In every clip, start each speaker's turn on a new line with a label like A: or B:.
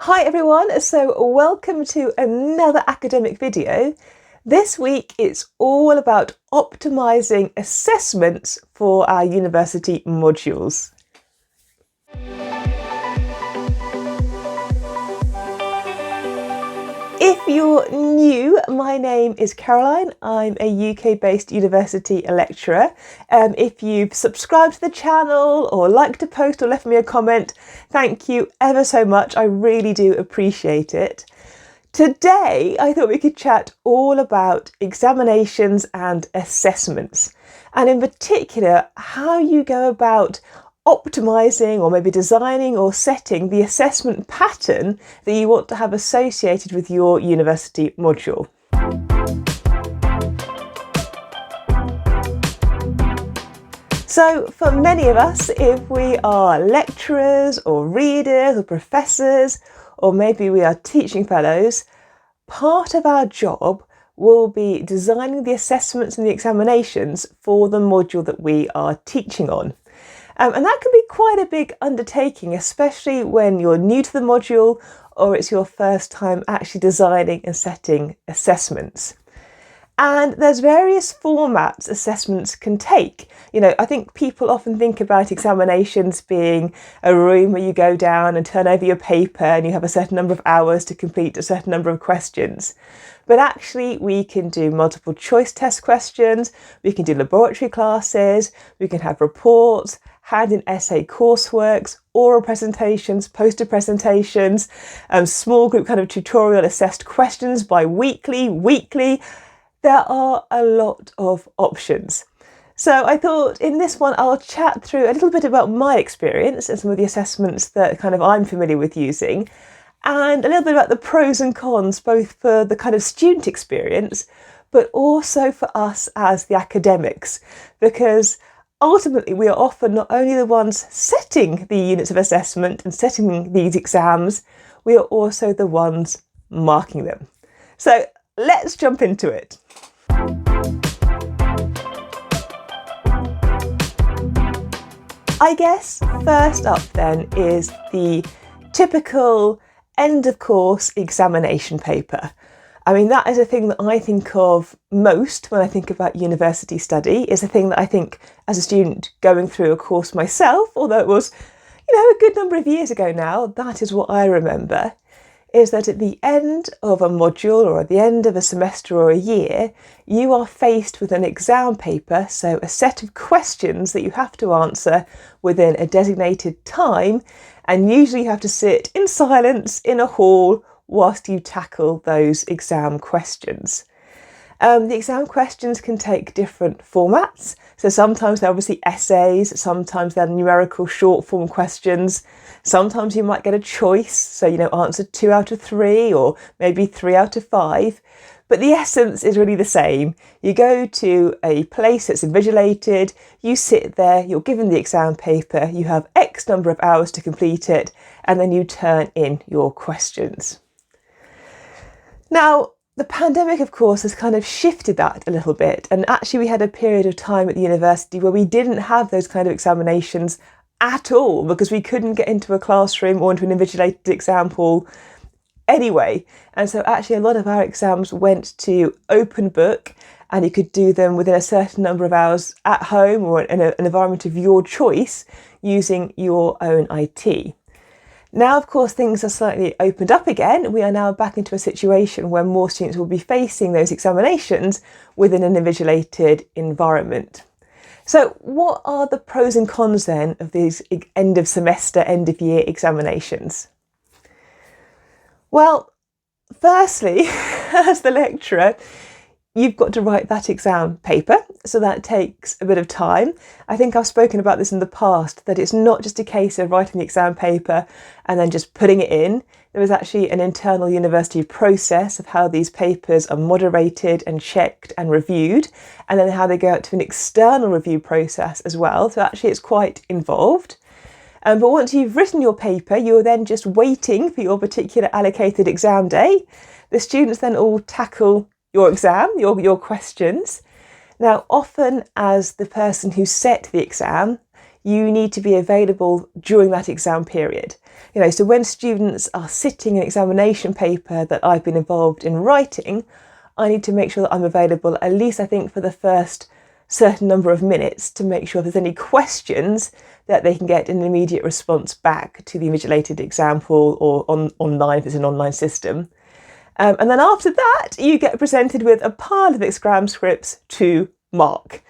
A: Hi everyone, so welcome to another academic video. This week it's all about optimising assessments for our university modules. If you're new, my name is Caroline. I'm a UK-based university lecturer. If you've subscribed to the channel or liked a post or left me a comment, thank you ever so much. I really do appreciate it. Today, I thought we could chat all about examinations and assessments, and in particular, how you go about optimising or maybe designing or setting the assessment pattern that you want to have associated with your university module. So for many of us, if we are lecturers or readers or professors, or maybe we are teaching fellows, part of our job will be designing the assessments and the examinations for the module that we are teaching on. And that can be quite a big undertaking, especially when you're new to the module or it's your first time actually designing and setting assessments. And there's various formats assessments can take. I think people often think about examinations being a room where you go down and turn over your paper and you have a certain number of hours to complete a certain number of questions. But actually we can do multiple choice test questions, we can do laboratory classes, we can have reports, hand-in essay courseworks, oral presentations, poster presentations, small group kind of tutorial assessed questions bi-weekly, weekly. There are a lot of options. So I thought in this one I'll chat through a little bit about my experience and some of the assessments that I'm familiar with using, and a little bit about the pros and cons, both for the kind of student experience, but also for us as the academics, because ultimately we are often not only the ones setting the units of assessment and setting these exams, we are also the ones marking them. So let's jump into it. I guess first up then is the typical end of course examination paper. I mean, that is a thing that I think of most when I think about university study. It's a thing that I think as a student going through a course myself, although it was, a good number of years ago now, that is what I remember, is that at the end of a module or at the end of a semester or a year, you are faced with an exam paper, so a set of questions that you have to answer within a designated time, and usually you have to sit in silence in a hall whilst you tackle those exam questions. The exam questions can take different formats. So sometimes they're obviously essays, sometimes they're numerical short form questions. Sometimes you might get a choice, so answer 2 out of 3 or maybe 3 out of 5. But the essence is really the same. You go to a place that's invigilated, you sit there, you're given the exam paper, you have X number of hours to complete it, and then you turn in your questions. Now, the pandemic, of course, has kind of shifted that a little bit. And actually we had a period of time at the university where we didn't have those kind of examinations at all because we couldn't get into a classroom or into an invigilated exam hall anyway. And so actually a lot of our exams went to open book, and you could do them within a certain number of hours at home or in an environment of your choice using your own IT. Now, of course, things are slightly opened up again. We are now back into a situation where more students will be facing those examinations within an invigilated environment. So what are the pros and cons then of these end of semester, end of year examinations? Well, firstly, as the lecturer, you've got to write that exam paper, so that takes a bit of time. I think I've spoken about this in the past, that it's not just a case of writing the exam paper and then just putting it in. There is actually an internal university process of how these papers are moderated and checked and reviewed, and then how they go out to an external review process as well. So actually it's quite involved. But once you've written your paper, you're then just waiting for your particular allocated exam day. The students then all tackle your exam, your questions. Now, often as the person who set the exam, you need to be available during that exam period. So when students are sitting an examination paper that I've been involved in writing, I need to make sure that I'm available at least, I think, for the first certain number of minutes to make sure if there's any questions that they can get an immediate response back to the invigilated example or online if it's an online system. And then after that, you get presented with a pile of exam scripts to mark.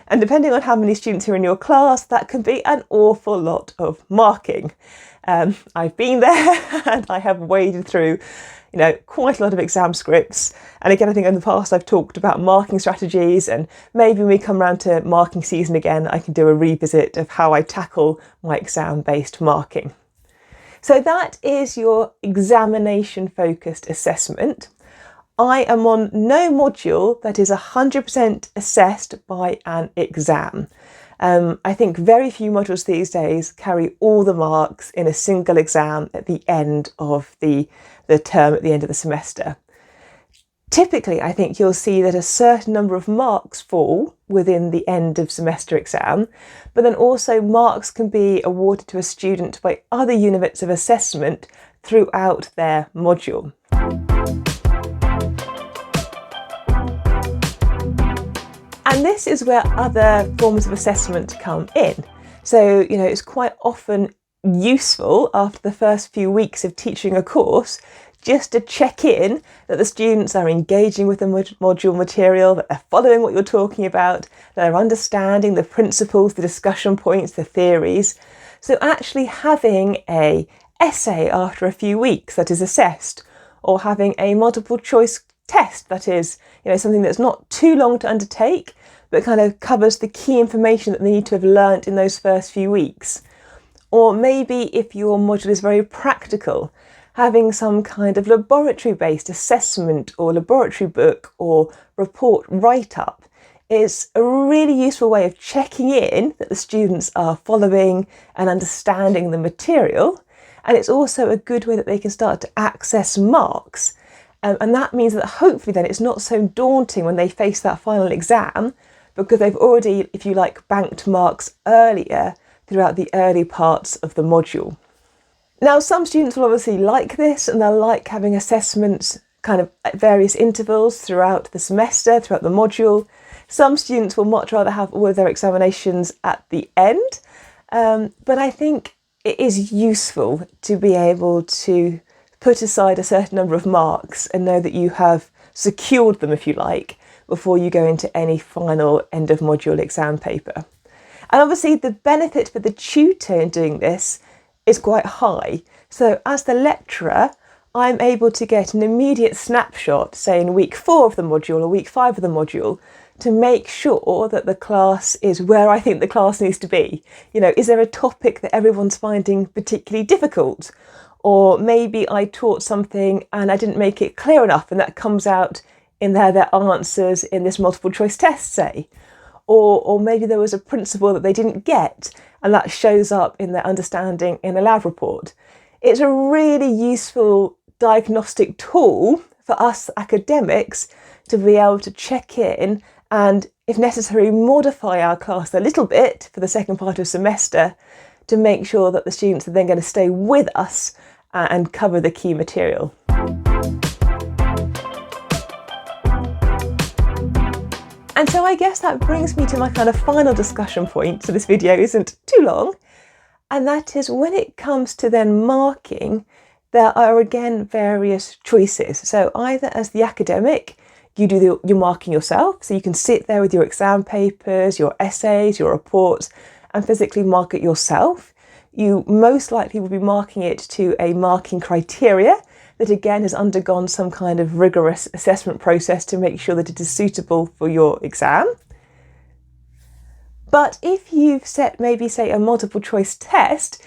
A: And depending on how many students are in your class, that can be an awful lot of marking. I've been there and I have waded through, quite a lot of exam scripts. And again, I think in the past I've talked about marking strategies, and maybe when we come around to marking season again, I can do a revisit of how I tackle my exam-based marking. So that is your examination-focused assessment. I am on no module that is 100% assessed by an exam. I think very few modules these days carry all the marks in a single exam at the end of the term, at the end of the semester. Typically, I think you'll see that a certain number of marks fall within the end of semester exam, but then also marks can be awarded to a student by other units of assessment throughout their module. And this is where other forms of assessment come in. So, it's quite often useful after the first few weeks of teaching a course just to check in that the students are engaging with the module material, that they're following what you're talking about, that they're understanding the principles, the discussion points, the theories. So actually having an essay after a few weeks that is assessed, or having a multiple choice test that is, something that's not too long to undertake, but kind of covers the key information that they need to have learnt in those first few weeks. Or maybe if your module is very practical, having some kind of laboratory-based assessment or laboratory book or report write-up is a really useful way of checking in that the students are following and understanding the material. And it's also a good way that they can start to access marks. And that means that hopefully then it's not so daunting when they face that final exam, because they've already, if you like, banked marks earlier throughout the early parts of the module. Now, some students will obviously like this, and they'll like having assessments kind of at various intervals throughout the semester, throughout the module. Some students will much rather have all of their examinations at the end, but I think it is useful to be able to put aside a certain number of marks and know that you have secured them, if you like, before you go into any final end of module exam paper. And obviously the benefit for the tutor in doing this is quite high. So as the lecturer, I'm able to get an immediate snapshot, say in week 4 of the module or week 5 of the module, to make sure that the class is where I think the class needs to be. Is there a topic that everyone's finding particularly difficult? Or maybe I taught something and I didn't make it clear enough, and that comes out in their answers in this multiple choice test, say. Or maybe there was a principle that they didn't get, and that shows up in their understanding in a lab report. It's a really useful diagnostic tool for us academics to be able to check in and, if necessary, modify our class a little bit for the second part of semester to make sure that the students are then going to stay with us and cover the key material. And so I guess that brings me to my kind of final discussion point, so this video isn't too long, and that is when it comes to then marking, there are again various choices. So either as the academic, you do your marking yourself, so you can sit there with your exam papers, your essays, your reports, and physically mark it yourself. You most likely will be marking it to a marking criteria that again has undergone some kind of rigorous assessment process to make sure that it is suitable for your exam. But if you've set maybe, say, a multiple choice test,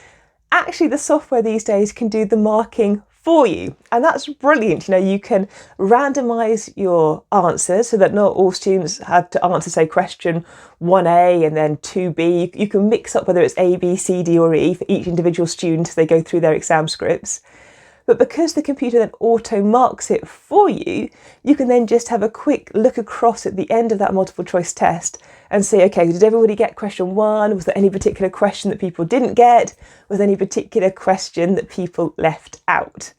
A: actually the software these days can do the marking for you. And that's brilliant. You can randomise your answers so that not all students have to answer, say, question 1A and then 2B. You can mix up whether it's A, B, C, D or E for each individual student as they go through their exam scripts. But because the computer then auto marks it for you, you can then just have a quick look across at the end of that multiple choice test and say, okay, did everybody get question 1? Was there any particular question that people didn't get? Was there any particular question that people left out?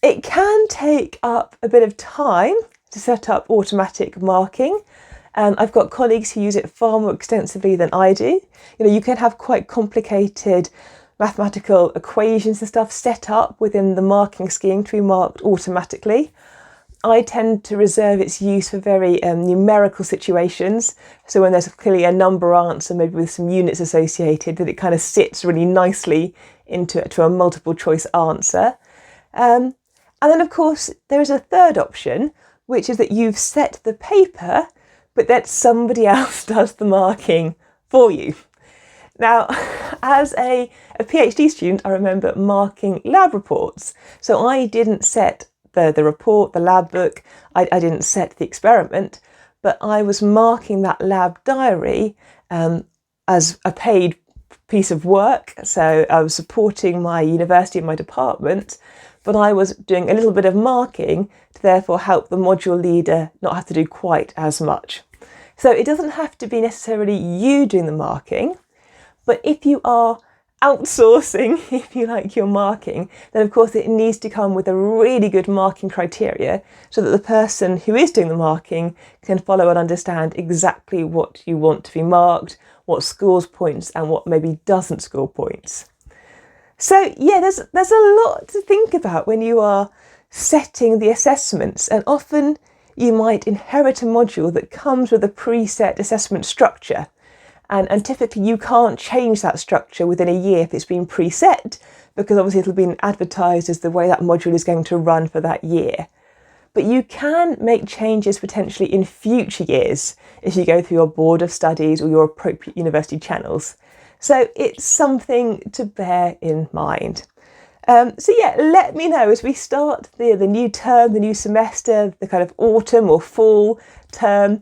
A: It can take up a bit of time to set up automatic marking. I've got colleagues who use it far more extensively than I do. You can have quite complicated mathematical equations and stuff set up within the marking scheme to be marked automatically. I tend to reserve its use for very numerical situations. So when there's clearly a number answer, maybe with some units associated, that it kind of sits really nicely into a multiple choice answer. And then of course there is a third option, which is that you've set the paper, but that somebody else does the marking for you. Now, as a PhD student, I remember marking lab reports. So I didn't set the report, the lab book, I didn't set the experiment, but I was marking that lab diary as a paid piece of work. So I was supporting my university and my department, but I was doing a little bit of marking to therefore help the module leader not have to do quite as much. So it doesn't have to be necessarily you doing the marking, but if you are outsourcing, if you like, your marking, then of course it needs to come with a really good marking criteria so that the person who is doing the marking can follow and understand exactly what you want to be marked, what scores points and what maybe doesn't score points. So yeah, there's a lot to think about when you are setting the assessments, and often you might inherit a module that comes with a preset assessment structure. And typically you can't change that structure within a year if it's been preset, because obviously it'll be advertised as the way that module is going to run for that year. But you can make changes potentially in future years if you go through your board of studies or your appropriate university channels. So it's something to bear in mind. So yeah, let me know as we start the new term, the new semester, the kind of autumn or fall term.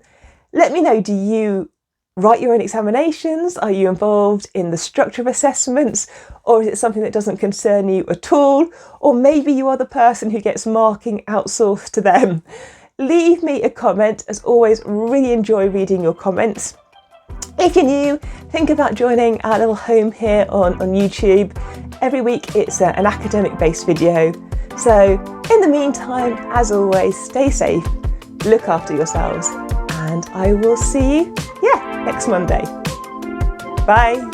A: Let me know, do you write your own examinations? Are you involved in the structure of assessments? Or is it something that doesn't concern you at all? Or maybe you are the person who gets marking outsourced to them. Leave me a comment. As always, really enjoy reading your comments. If you're new, think about joining our little home here on YouTube. Every week it's an academic-based video. So in the meantime, as always, stay safe, look after yourselves, and I will see you next Monday. Bye.